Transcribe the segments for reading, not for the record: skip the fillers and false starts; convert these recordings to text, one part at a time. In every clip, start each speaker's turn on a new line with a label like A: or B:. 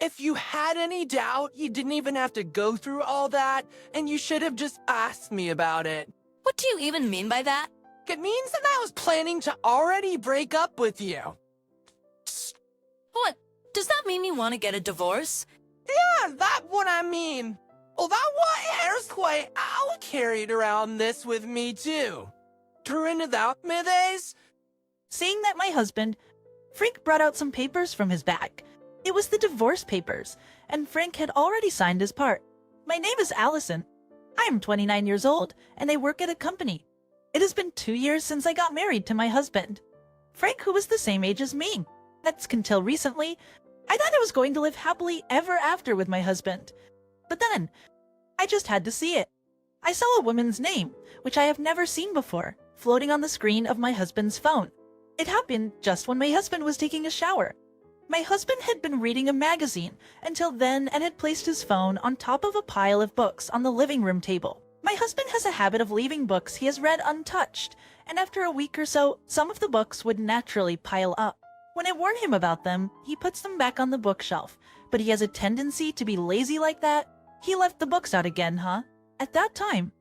A: If you had any doubt, you didn't even have to go through all that, and you should have just asked me about it.
B: What do you even mean by that?
A: It means that I was planning to already break up with you.
B: What? Does that mean you want to get a divorce?
A: Yeah, that's what I mean. Well, that why Earthquake I carried around this with me too. During that days.
C: Seeing that my husband, Frank brought out some papers from his bag. It was the divorce papers, and Frank had already signed his part. My name is Allison. I am 29 years old, and I work at a company. It has been 2 years since I got married to my husband, Frank, who was the same age as me. That's until recently. I thought I was going to live happily ever after with my husband. But then, I just had to see it. I saw a woman's name, which I have never seen before, floating on the screen of my husband's phone. It happened just when my husband was taking a shower. My husband had been reading a magazine until then and had placed his phone on top of a pile of books on the living room table. My husband has a habit of leaving books he has read untouched, and after a week or so, some of the books would naturally pile up. When I warn him about them, he puts them back on the bookshelf, but he has a tendency to be lazy like that. He left the books out again, huh? At that time,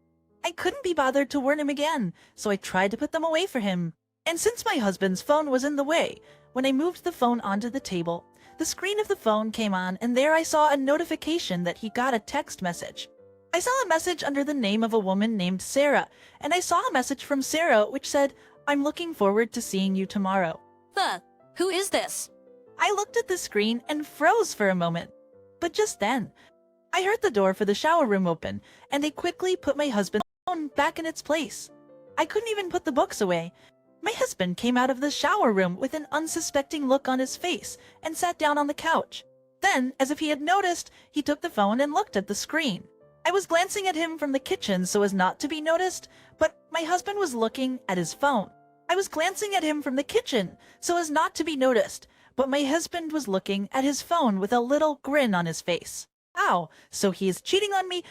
C: I couldn't be bothered to warn him again, so I tried to put them away for him. And since my husband's phone was in the way, when I moved the phone onto the table, the screen of the phone came on, and there I saw a notification that he got a text message. I saw a message under the name of a woman named Sarah, and I saw a message from Sarah which said, "I'm looking forward to seeing you tomorrow."
B: Who is this?
C: I looked at the screen and froze for a moment. But just then, I heard the door for the shower room open, and I quickly put my husband's phone back in its place. I couldn't even put the books away. My husband came out of the shower room with an unsuspecting look on his face and sat down on the couch. Then, as if he had noticed, he took the phone and looked at the screen. I was glancing at him from the kitchen so as not to be noticed, but my husband was looking at his phone. I was glancing at him from the kitchen so as not to be noticed, but my husband was looking at his phone with a little grin on his face. Ow, so he is cheating on me?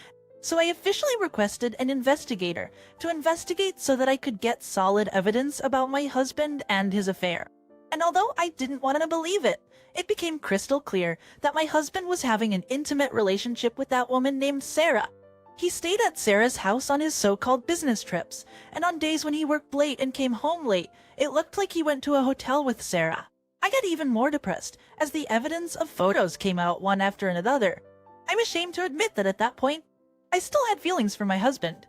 C: So I officially requested an investigator to investigate so that I could get solid evidence about my husband and his affair. And although I didn't want to believe it, it became crystal clear that my husband was having an intimate relationship with that woman named Sarah. He stayed at Sarah's house on his so-called business trips, and on days when he worked late and came home late, it looked like he went to a hotel with Sarah. I got even more depressed as the evidence of photos came out one after another. I'm ashamed to admit that at that point, I still had feelings for my husband.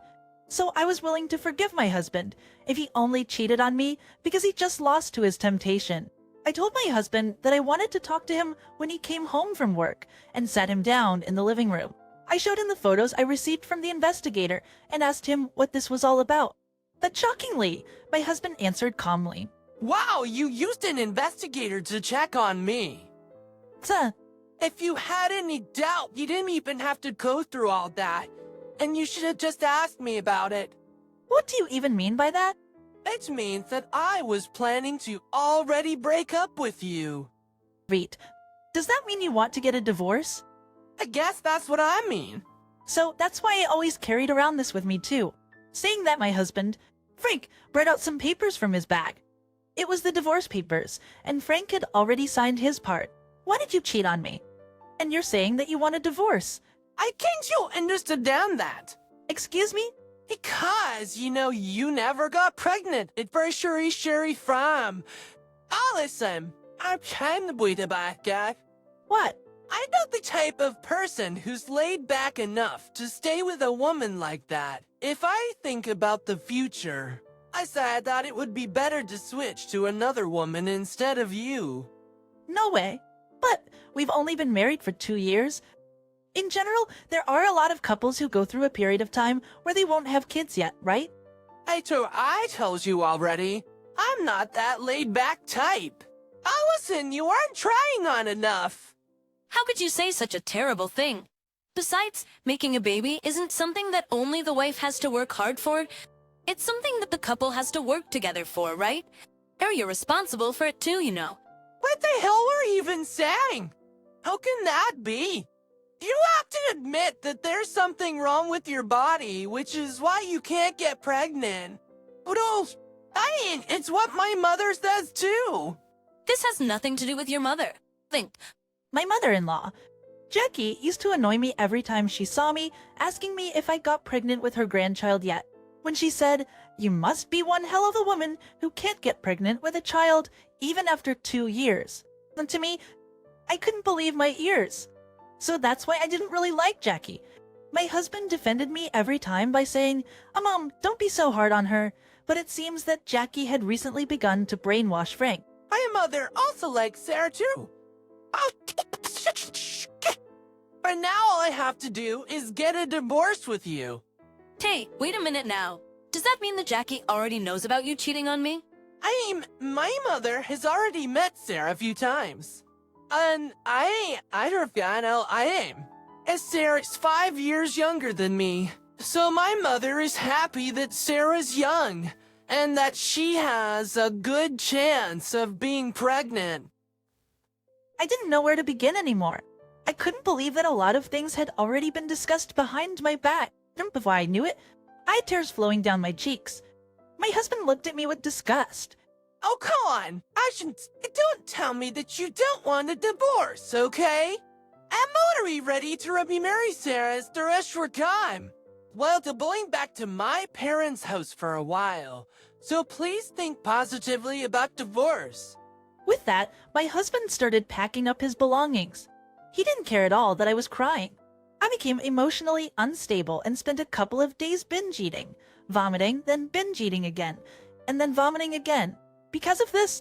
C: So I was willing to forgive my husband if he only cheated on me because he just lost to his temptation. I told my husband that I wanted to talk to him when he came home from work and sat him down in the living room. I showed him the photos I received from the investigator and asked him what this was all about. But shockingly, my husband answered calmly.
A: Wow, you used an investigator to check on me. If you had any doubt, you didn't even have to go through all that. And you should have just asked me about it.
C: What do you even mean by that?
A: It means that I was planning to already break up with you.
C: Reet, does that mean you want to get a divorce?
A: I guess that's what I mean.
C: So that's why I always carried around this with me too. Saying that, my husband, Frank, brought out some papers from his bag. It was the divorce papers, and Frank had already signed his part. Why did you cheat on me? And you're saying that you want a divorce.
A: I can't you understand that?
C: Excuse me?
A: Because, you never got pregnant. It's very sure from. Allison, I'm trying to be the bad guy.
C: What?
A: I'm not the type of person who's laid back enough to stay with a woman like that. If I think about the future, I thought it would be better to switch to another woman instead of you.
C: No way. But we've only been married for 2 years. In general, there are a lot of couples who go through a period of time where they won't have kids yet, right?
A: I told you already. I'm not that laid-back type. Allison, you aren't trying on enough.
B: How could you say such a terrible thing? Besides, making a baby isn't something that only the wife has to work hard for. It's something that the couple has to work together for, right? Or you're responsible for it too,
A: What the hell are you even saying? How can that be? You have to admit that there's something wrong with your body, which is why you can't get pregnant. But it's what my mother says too.
B: This has nothing to do with your mother. Think.
C: My mother-in-law. Jackie used to annoy me every time she saw me, asking me if I got pregnant with her grandchild yet. When she said, "You must be one hell of a woman who can't get pregnant with a child even after 2 years." And to me, I couldn't believe my ears. So that's why I didn't really like Jackie. My husband defended me every time by saying, Mom, don't be so hard on her." But it seems that Jackie had recently begun to brainwash Frank.
A: My mother also likes Sarah too. Oh, but now all I have to do is get a divorce with you.
B: Hey, wait a minute now. Does that mean that Jackie already knows about you cheating on me?
A: My mother has already met Sarah a few times. And I don't know, as Sarah's 5 years younger than me. So my mother is happy that Sarah's young, and that she has a good chance of being pregnant.
C: I didn't know where to begin anymore. I couldn't believe that a lot of things had already been discussed behind my back. And before I knew it, I had tears flowing down my cheeks. My husband looked at me with disgust.
A: Oh, come on! Don't tell me that you don't want a divorce, okay? I'm already ready to remarry Sarah the rest of her time. Well, to going back to my parents' house for a while, so please think positively about divorce.
C: With that, my husband started packing up his belongings. He didn't care at all that I was crying. I became emotionally unstable and spent a couple of days binge eating, vomiting, then binge eating again, and then vomiting again. Because of this,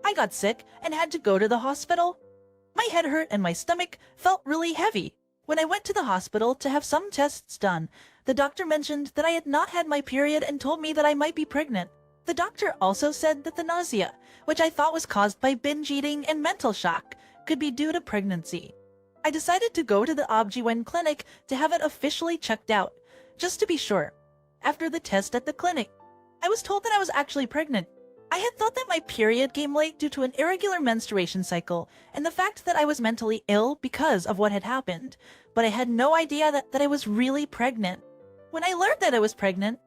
C: I got sick and had to go to the hospital. My head hurt and my stomach felt really heavy. When I went to the hospital to have some tests done, the doctor mentioned that I had not had my period and told me that I might be pregnant. The doctor also said that the nausea, which I thought was caused by binge eating and mental shock, could be due to pregnancy. I decided to go to the OBGYN clinic to have it officially checked out, just to be sure. After the test at the clinic, I was told that I was actually pregnant. I had thought that my period came late due to an irregular menstruation cycle and the fact that I was mentally ill because of what had happened, but I had no idea that I was really pregnant. When I learned that I was pregnant,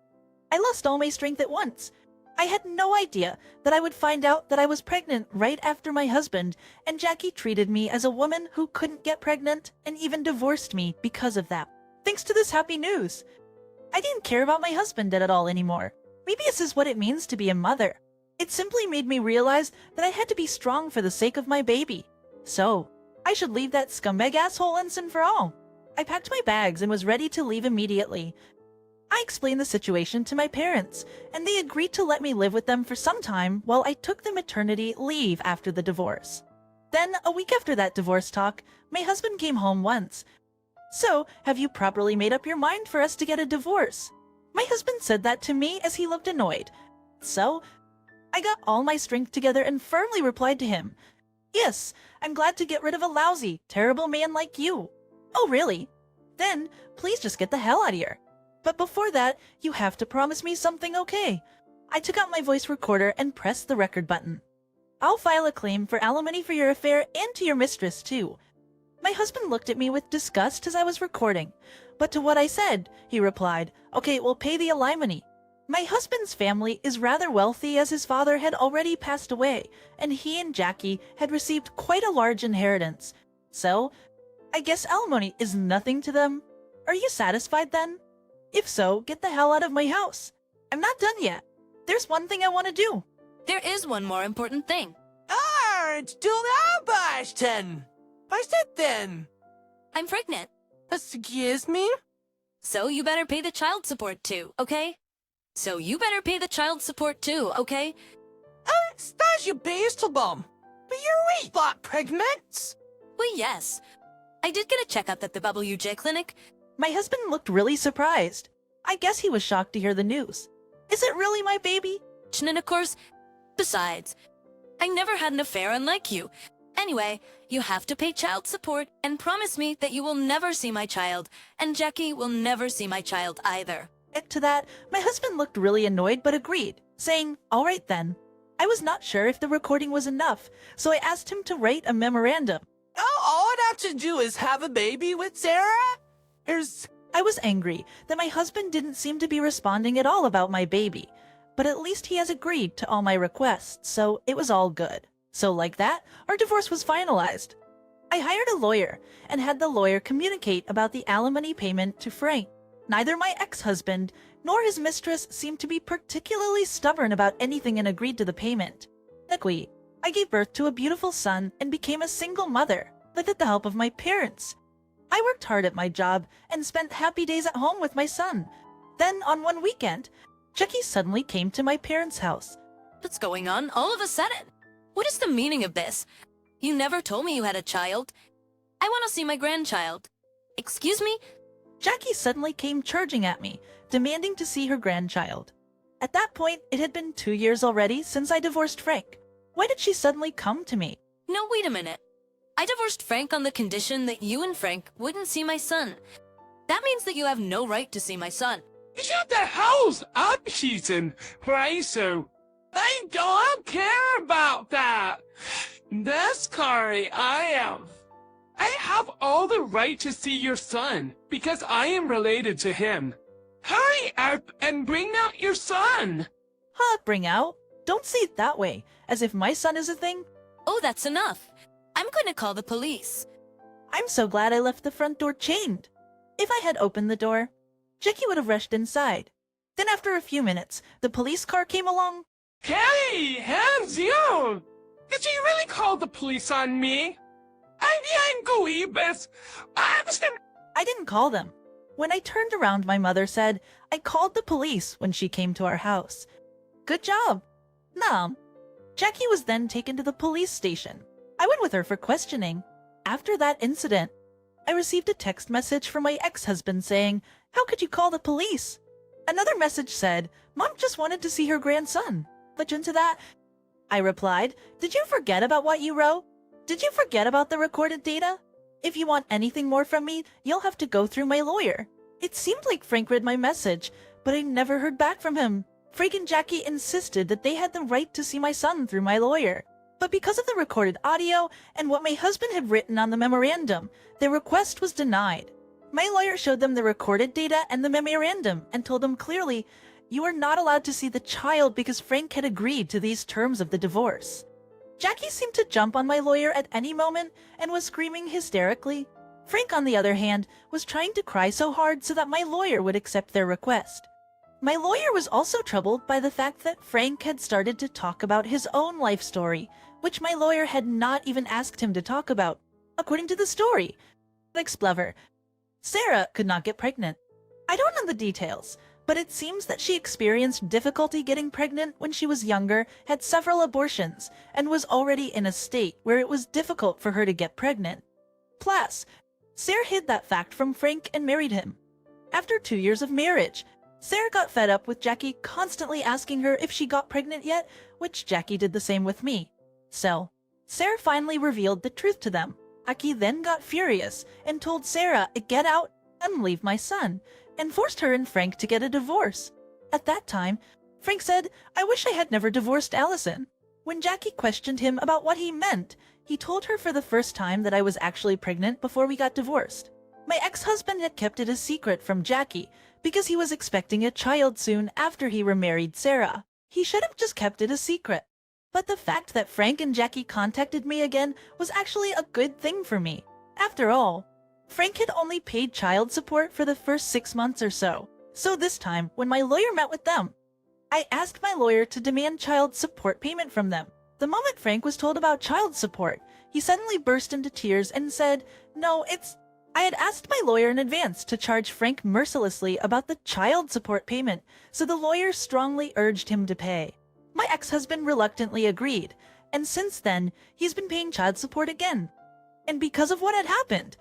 C: I lost all my strength at once. I had no idea that I would find out that I was pregnant right after my husband, and Jackie treated me as a woman who couldn't get pregnant and even divorced me because of that. Thanks to this happy news, I didn't care about my husband at all anymore. Maybe this is what it means to be a mother. It simply made me realize that I had to be strong for the sake of my baby. So, I should leave that scumbag asshole once and for all. I packed my bags and was ready to leave immediately. I explained the situation to my parents, and they agreed to let me live with them for some time while I took the maternity leave after the divorce. Then, a week after that divorce talk, my husband came home once. "So, have you properly made up your mind for us to get a divorce?" My husband said that to me as he looked annoyed. So, I got all my strength together and firmly replied to him, "Yes, I'm glad to get rid of a lousy, terrible man like you." "Oh, really? Then, please just get the hell out of here. But before that, you have to promise me something, okay?" I took out my voice recorder and pressed the record button. "I'll file a claim for alimony for your affair and to your mistress, too." My husband looked at me with disgust as I was recording. But to what I said, he replied, "Okay, we'll pay the alimony." My husband's family is rather wealthy as his father had already passed away, and he and Jackie had received quite a large inheritance. So, I guess alimony is nothing to them. Are you satisfied then? If so, get the hell out of my house. I'm not done yet. There's one thing I want to do.
B: There is one more important thing.
A: Du Arbeiten! Was it then?
B: I'm pregnant.
A: Excuse me?
B: So you better pay the child support too, okay? So you better pay the child support too, okay?
A: Stas je beestelbom. But you're not pregnant.
B: Well, yes. I did get a checkup at the WJ clinic.
C: My husband looked really surprised. I guess he was shocked to hear the news. Is it really my baby?
B: And of course, besides, I never had an affair unlike you. Anyway, you have to pay child support and promise me that you will never see my child, and Jackie will never see my child either.
C: To that, my husband looked really annoyed but agreed, saying, "All right then." I was not sure if the recording was enough, so I asked him to write a memorandum.
A: Oh, all I'd have to do is have a baby with Sarah?
C: I was angry that my husband didn't seem to be responding at all about my baby, but at least he has agreed to all my requests, so it was all good. So like that, our divorce was finalized. I hired a lawyer and had the lawyer communicate about the alimony payment to Frank. Neither my ex-husband nor his mistress seemed to be particularly stubborn about anything and agreed to the payment. I gave birth to a beautiful son and became a single mother, with the help of my parents. I worked hard at my job and spent happy days at home with my son. Then, on one weekend, Jackie suddenly came to my parents' house.
B: What's going on all of a sudden? What is the meaning of this? You never told me you had a child. I want to see my grandchild. Excuse me?
C: Jackie suddenly came charging at me, demanding to see her grandchild. At that point, it had been 2 years already since I divorced Frank. Why did she suddenly come to me?
B: No, wait a minute. I divorced Frank on the condition that you and Frank wouldn't see my son. That means that you have no right to see my son.
D: Shut the house up, Sheaton. Right, so I don't care about that. That's Kari, I have all the right to see your son because I am related to him. Hurry up and bring out your son.
C: Bring out? Don't see it that way, as if my son is a thing.
B: Oh, that's enough. I'm going to call the police.
C: I'm so glad I left the front door chained. If I had opened the door, Jackie would have rushed inside. Then after a few minutes, the police car came along.
D: Hey, hands you! Did you really call the police on me? I'm Goebus.
C: I didn't call them. When I turned around, my mother said, I called the police when she came to our house. Good job. No. Jackie was then taken to the police station. I went with her for questioning. After that incident, I received a text message from my ex-husband saying, how could you call the police? Another message said, Mom just wanted to see her grandson. But into that, I replied, did you forget about what you wrote? Did you forget about the recorded data? If you want anything more from me, you'll have to go through my lawyer. It seemed like Frank read my message, but I never heard back from him. Frank and Jackie insisted that they had the right to see my son through my lawyer. But because of the recorded audio and what my husband had written on the memorandum, their request was denied. My lawyer showed them the recorded data and the memorandum and told them clearly, you are not allowed to see the child because Frank had agreed to these terms of the divorce. Jackie seemed to jump on my lawyer at any moment and was screaming hysterically. Frank, on the other hand, was trying to cry so hard so that my lawyer would accept their request. My lawyer was also troubled by the fact that Frank had started to talk about his own life story, which my lawyer had not even asked him to talk about. According to the story, Explover, Sarah could not get pregnant. I don't know the details, but it seems that she experienced difficulty getting pregnant when she was younger, had several abortions, and was already in a state where it was difficult for her to get pregnant. Plus, Sarah hid that fact from Frank and married him. After 2 years of marriage, Sarah got fed up with Jackie constantly asking her if she got pregnant yet, which Jackie did the same with me. So, Sarah finally revealed the truth to them. Jackie then got furious and told Sarah to get out and leave my son, and forced her and Frank to get a divorce. At that time, Frank said, I wish I had never divorced Allison. When Jackie questioned him about what he meant, he told her for the first time that I was actually pregnant before we got divorced. My ex-husband had kept it a secret from Jackie because he was expecting a child soon after he remarried Sarah. He should have just kept it a secret. But the fact that Frank and Jackie contacted me again was actually a good thing for me. After all, Frank had only paid child support for the first 6 months or so. So this time, when my lawyer met with them, I asked my lawyer to demand child support payment from them. The moment Frank was told about child support, he suddenly burst into tears and said, no, I had asked my lawyer in advance to charge Frank mercilessly about the child support payment, so the lawyer strongly urged him to pay. My ex-husband reluctantly agreed, and since then, he's been paying child support again. And because of what had happened,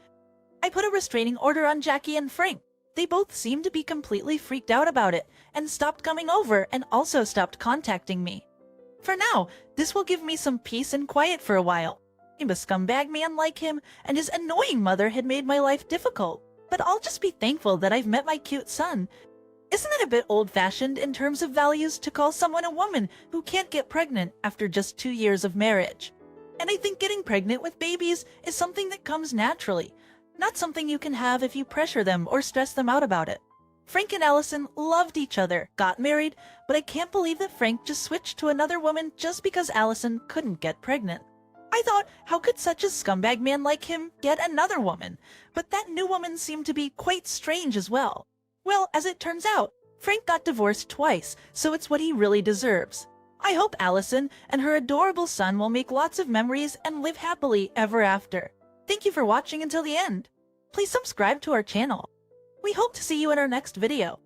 C: I put a restraining order on Jackie and Frank. They both seemed to be completely freaked out about it and stopped coming over and also stopped contacting me. For now, this will give me some peace and quiet for a while. A scumbag man like him and his annoying mother had made my life difficult, but I'll just be thankful that I've met my cute son. Isn't it a bit old-fashioned in terms of values to call someone a woman who can't get pregnant after just 2 years of marriage? And I think getting pregnant with babies is something that comes naturally, not something you can have if you pressure them or stress them out about it. Frank and Allison loved each other, got married, but I can't believe that Frank just switched to another woman just because Allison couldn't get pregnant. I thought, how could such a scumbag man like him get another woman? But that new woman seemed to be quite strange as well. Well, as it turns out, Frank got divorced twice, so it's what he really deserves. I hope Allison and her adorable son will make lots of memories and live happily ever after. Thank you for watching until the end. Please subscribe to our channel. We hope to see you in our next video.